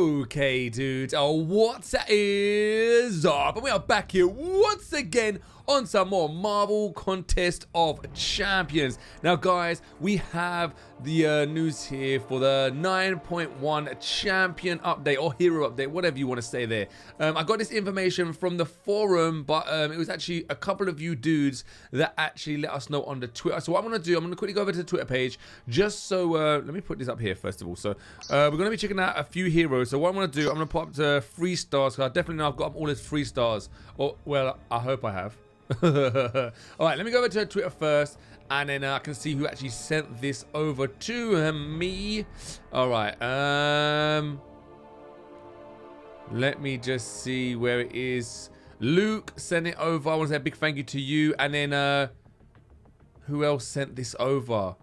Okay, dudes, what is up? And we are back here once again on some more Marvel Contest of Champions. Now, guys, we have the news here for the 9.1 champion update or hero update, whatever you want to say there. I got this information from the forum, but it was actually a couple of you dudes that actually let us know on the Twitter. So what I'm going to do, I'm going to quickly go over to the Twitter page just so, let me put this up here first of all. So we're going to be checking out a few heroes. So what I'm going to do, I'm going to put up to 3 stars, because I definitely know I've got all his 3 stars. Or, well, I hope I have. Alright, let me go over to Twitter first, and then I can see who actually sent this over to me. Alright, let me just see where it is. Luke sent it over. I want to say a big thank you to you. And then who else sent this over?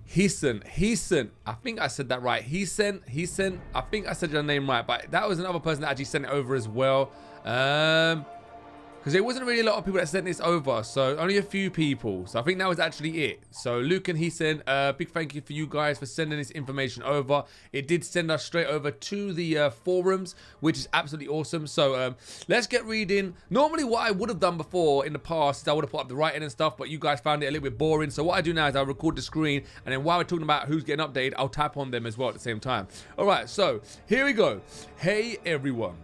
Heason. I think I said that right. Heason. I think I said your name right, but that was another person that actually sent it over as well. Because there wasn't really a lot of people that sent this over, so only a few people. So I think that was actually it. So Luke and Heason, big thank you for you guys for sending this information over. It did send us straight over to the forums, which is absolutely awesome. So let's get reading. Normally what I would have done before in the past is I would have put up the writing and stuff, but you guys found it a little bit boring. So what I do now is I record the screen, and then while we're talking about who's getting updated, I'll tap on them as well at the same time. All right, so here we go. Hey everyone.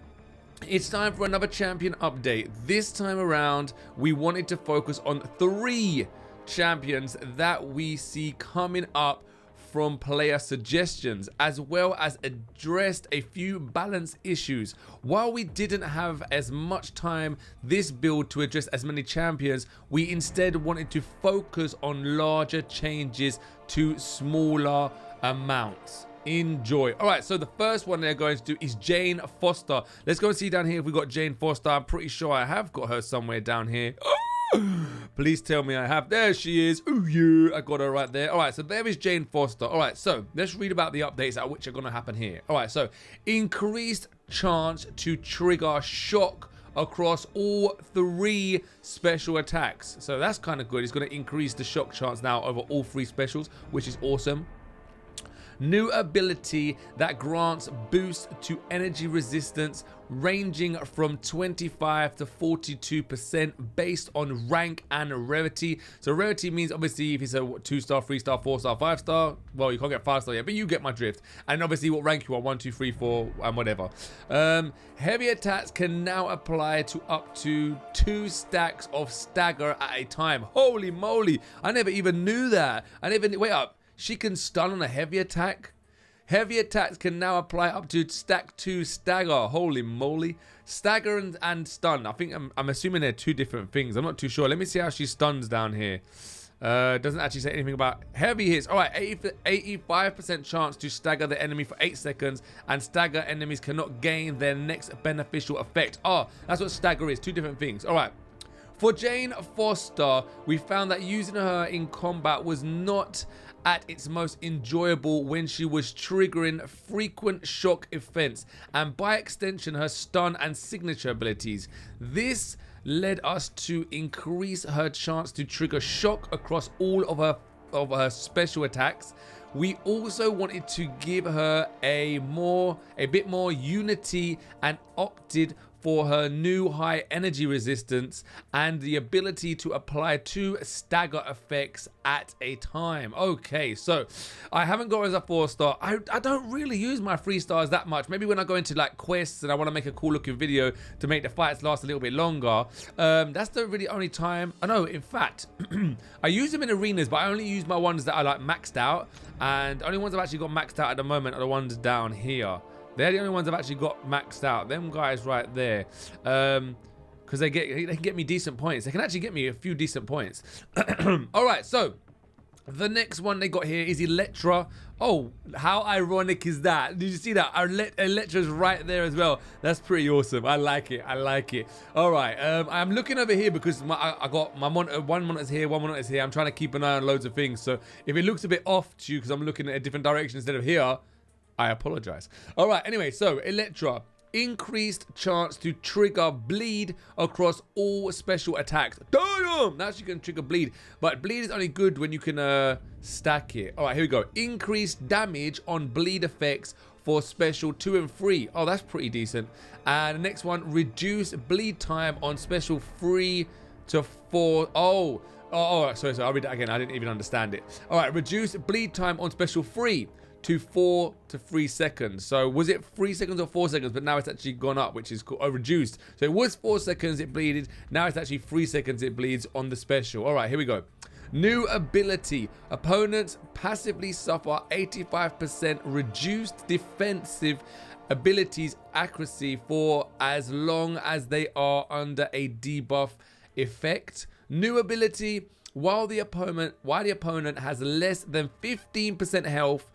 It's time for another champion update. This time around, we wanted to focus on 3 champions that we see coming up from player suggestions, as well as addressed a few balance issues. While we didn't have as much time this build to address as many champions, we instead wanted to focus on larger changes to smaller amounts. Enjoy. All right, so the first one they're going to do is Jane Foster. Let's go and see down here if we got Jane Foster. I'm pretty sure I have got her somewhere down here. Please tell me I have. There she is. Oh yeah, I got her right there. All right, so there is Jane Foster. All right, so let's read about the updates which are going to happen here. All right, so increased chance to trigger shock across all 3 special attacks. So that's kind of good. It's going to increase the shock chance now over all 3 specials, which is awesome. New ability that grants boost to energy resistance ranging from 25 to 42% based on rank and rarity. So rarity means obviously if it's a 2-star, 3-star, 4-star, 5-star, well, you can't get 5-star yet, but you get my drift. And obviously what rank you are, 1, 2, 3, 4, and whatever. Heavy attacks can now apply to up to 2 stacks of stagger at a time. Holy moly, I never even knew that. Wait up. She can stun on a heavy attack. Heavy attacks can now apply up to stack 2 stagger. Holy moly. Stagger and stun. I think I'm assuming they're 2 different things. I'm not too sure. Let me see how she stuns down here. Doesn't actually say anything about heavy hits. All right, 85% chance to stagger the enemy for 8 seconds, and stagger enemies cannot gain their next beneficial effect. Oh, that's what stagger is. 2 different things. All right. For Jane Foster, we found that using her in combat was not at its most enjoyable when she was triggering frequent shock events, and by extension her stun and signature abilities. This led us to increase her chance to trigger shock across all of her special attacks. We also wanted to give her a bit more unity and opted for her new high energy resistance and the ability to apply 2 stagger effects at a time. Okay, so I haven't got her as a 4-star. I don't really use my 3 stars that much. Maybe when I go into like quests and I want to make a cool looking video to make the fights last a little bit longer. That's the really only time. I know, in fact, I use them in arenas, but I only use my ones that I like maxed out, and the only ones I've actually got maxed out at the moment are the ones down here. They're the only ones I've actually got maxed out. Them guys right there. Because they can get me decent points. They can actually get me a few decent points. Alright, so the next one they got here is Elektra. Oh, how ironic is that? Did you see that? Elektra's right there as well. That's pretty awesome. I like it. I like it. Alright, I'm looking over here because I got my monitor. One monitor's here, one monitor's here. I'm trying to keep an eye on loads of things. So if it looks a bit off to you because I'm looking at a different direction instead of here, I apologize. All right, anyway, so Elektra. increased chance to trigger bleed across all special attacks. Damn! Now she can trigger bleed, but bleed is only good when you can stack it. All right, here we go. Increased damage on bleed effects for special 2 and 3. Oh, that's pretty decent. And the next one, reduce bleed time on special 3 to 4. Sorry, I'll read that again. I didn't even understand it. All right, reduce bleed time on special 3 to 4 to 3 seconds. So was it 3 seconds or 4 seconds? But now it's actually gone up, which is reduced. So it was 4 seconds it bleeded. Now it's actually 3 seconds it bleeds on the special. All right, here we go. New ability. Opponents passively suffer 85% reduced defensive abilities accuracy for as long as they are under a debuff effect. New ability. While the opponent has less than 15% health,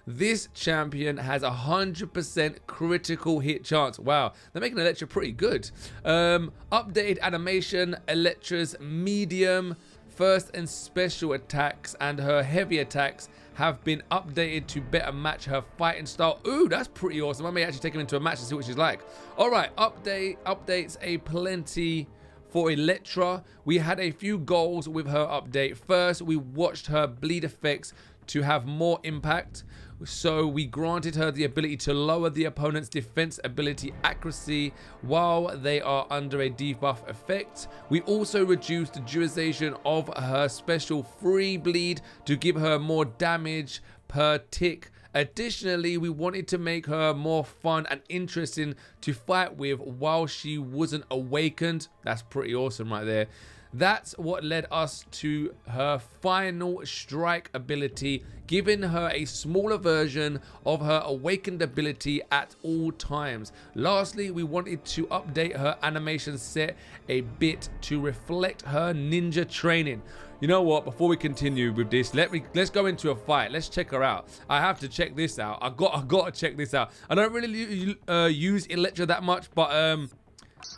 this champion has 100% critical hit chance. Wow, they're making Elektra pretty good. Updated animation. Elektra's medium, first and special attacks and her heavy attacks have been updated to better match her fighting style. Ooh, that's pretty awesome. I may actually take him into a match and see what she's like. All right, updates a plenty for Elektra. We had a few goals with her update. First, we watched her bleed effects to have more impact. So we granted her the ability to lower the opponent's defense ability accuracy while they are under a debuff effect. We also reduced the duration of her special free bleed to give her more damage per tick. Additionally, we wanted to make her more fun and interesting to fight with while she wasn't awakened. That's pretty awesome right there. That's what led us to her final strike ability, giving her a smaller version of her awakened ability at all times. Lastly, we wanted to update her animation set a bit to reflect her ninja training. You know what? Before we continue with this, let's go into a fight. Let's check her out. I have to check this out. I got to check this out. I don't really use Elektra that much, but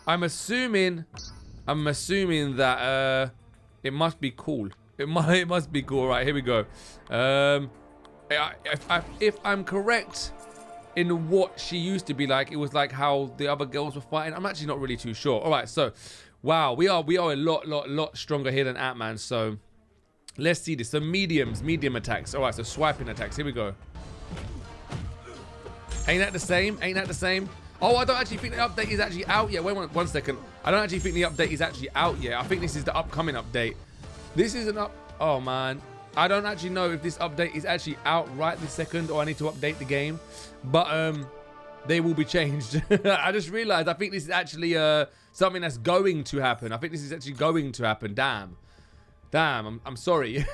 I'm assuming that it must be cool. It must be cool. All right, here we go. If I'm correct in what she used to be like, it was like how the other girls were fighting. I'm actually not really too sure. All right, so wow, we are a lot stronger here than Ant-Man. So let's see this. So medium attacks. All right, so swiping attacks. Here we go. Ain't that the same? Ain't that the same? Oh, I don't actually think the update is actually out yet. Wait one second. I don't actually think the update is actually out yet. I think this is the upcoming update. This is oh man. I don't actually know if this update is actually out right this second or I need to update the game. But they will be changed. I just realized I think this is actually something that's going to happen. I think this is actually going to happen. Damn, I'm sorry.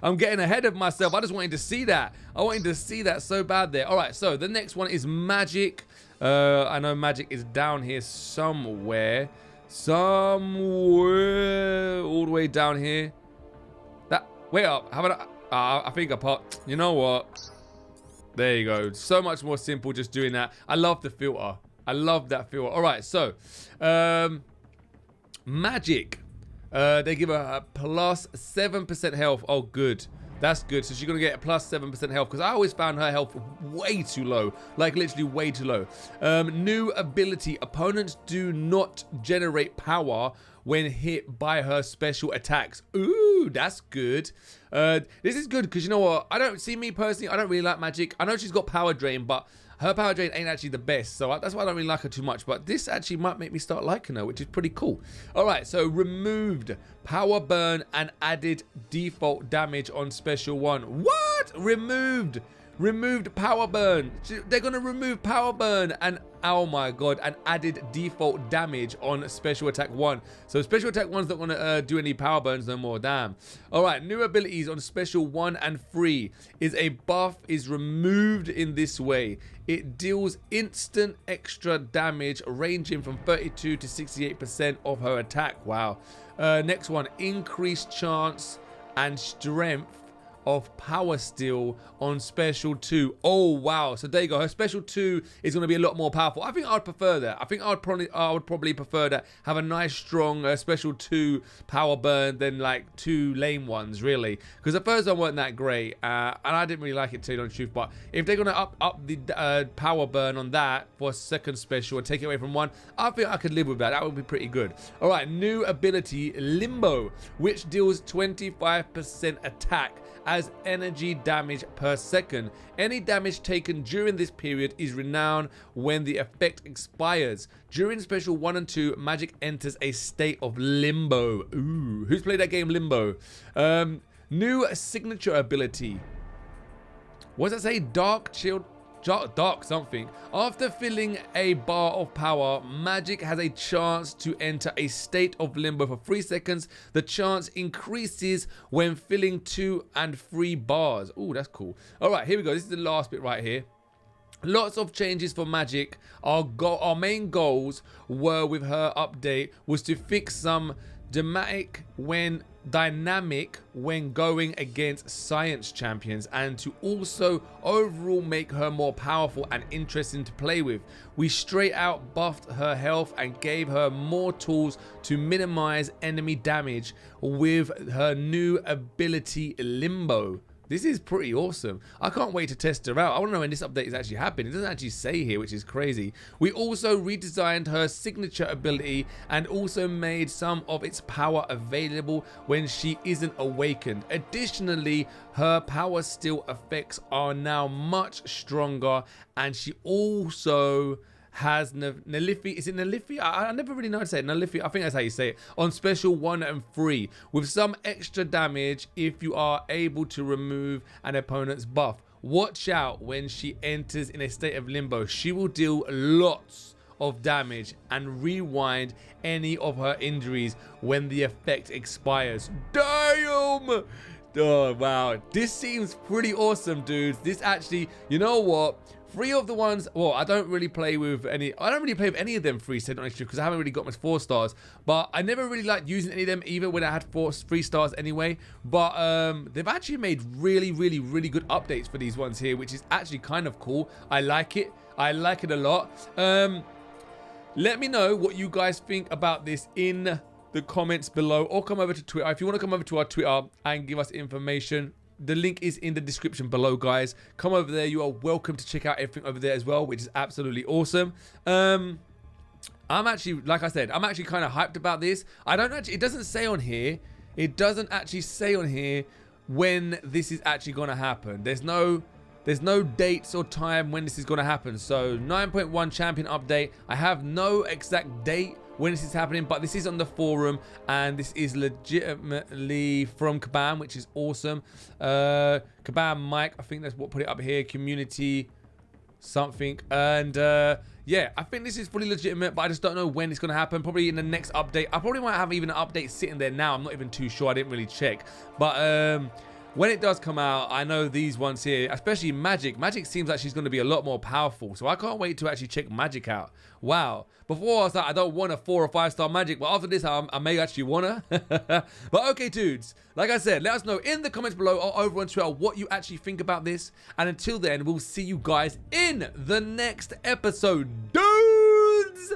I'm getting ahead of myself. I just wanted to see that. I wanted to see that so bad there. All right, so the next one is Magik. I know Magik is down here somewhere. All the way down here. Wait up. How about I think I popped. You know what? There you go. So much more simple just doing that. I love the filter. I love that filter. All right, so Magik. They give her a plus 7% health. Oh, good. That's good. So she's going to get a plus 7% health because I always found her health way too low. Like literally way too low. New ability. Opponents do not generate power when hit by her special attacks. Ooh, that's good. This is good because you know what? I don't see me personally. I don't really like Magik. I know she's got power drain, but her power drain ain't actually the best, so that's why I don't really like her too much. But this actually might make me start liking her, which is pretty cool. All right, so removed power burn and added default damage on special 1. What? Removed power burn. They're gonna remove power burn and oh my god, and added default damage on special attack 1. So special attack 1's not gonna do any power burns no more. Damn. All right, new abilities on special 1 and 3 is a buff is removed in this way. It deals instant extra damage ranging from 32 to 68% of her attack. Wow. Next one, increased chance and strength of power steal on special 2. Oh wow, so there you go. Her special 2 is going to be a lot more powerful. I think I would prefer that. I think I would probably prefer to have a nice strong special 2 power burn than like 2 lame ones, really, because the first one weren't that great, and I didn't really like it, to tell you the truth. But if they're going to up the power burn on that for a second special and take it away from one, I think I could live with that. That would be pretty good. All right, new ability, Limbo, which deals 25% attack as energy damage per second. Any damage taken during this period is renowned when the effect expires. During special 1 and 2, Magik enters a state of limbo. Ooh, who's played that game, Limbo? New signature ability. What does that say? Dark Chill. Dark something. After filling a bar of power, Magik has a chance to enter a state of limbo for 3 seconds. The chance increases when filling 2 and 3 bars. Oh, that's cool. All right, here we go. This is the last bit right here. Lots of changes for Magik. Our main goals were with her update was to fix some dynamic when going against science champions, and to also overall make her more powerful and interesting to play with. We straight out buffed her health and gave her more tools to minimize enemy damage with her new ability Limbo. This is pretty awesome. I can't wait to test her out. I want to know when this update is actually happening. It doesn't actually say here, which is crazy. We also redesigned her signature ability and also made some of its power available when she isn't awakened. Additionally, her power steal effects are now much stronger, and she also has Nalifi. Is it Nalifi? I never really know how to say it. Nalifi, I think that's how you say it. On special 1 and 3, with some extra damage if you are able to remove an opponent's buff. Watch out when she enters in a state of limbo. She will deal lots of damage and rewind any of her injuries when the effect expires. Damn! Oh, wow. This seems pretty awesome, dudes. This actually, you know what? 3 of the ones, well, I don't really play with any of them 3 said honestly, because I haven't really got much 4 stars, but I never really liked using any of them either when I had 3 stars anyway. But they've actually made really good updates for these ones here, which is actually kind of cool. I like it a lot. Let me know what you guys think about this in the comments below, or come over to Twitter. If you want to come over to our Twitter and give us information, the link is in the description below, guys. Come over there. You are welcome to check out everything over there as well, which is absolutely awesome. I'm actually, like I said, I'm actually kind of hyped about this. It doesn't say on here. It doesn't actually say on here when this is actually going to happen. There's no dates or time when this is going to happen. So 9.1 champion update. I have no exact date when this is happening, but this is on the forum, and this is legitimately from Kabam, which is awesome. Kabam Mike, I think that's what put it up here. Community something, and yeah, I think this is fully legitimate, but I just don't know when it's gonna happen. Probably in the next update. I probably might have even an update sitting there now. I'm not even too sure. I didn't really check, but when it does come out, I know these ones here, especially Magik. Magik seems like she's going to be a lot more powerful, so I can't wait to actually check Magik out. Wow. Before I was like, I don't want a 4 or 5 star Magik, but after this, I may actually wanna. But okay, dudes, like I said, let us know in the comments below or over on Twitter what you actually think about this. And until then, we'll see you guys in the next episode, dudes.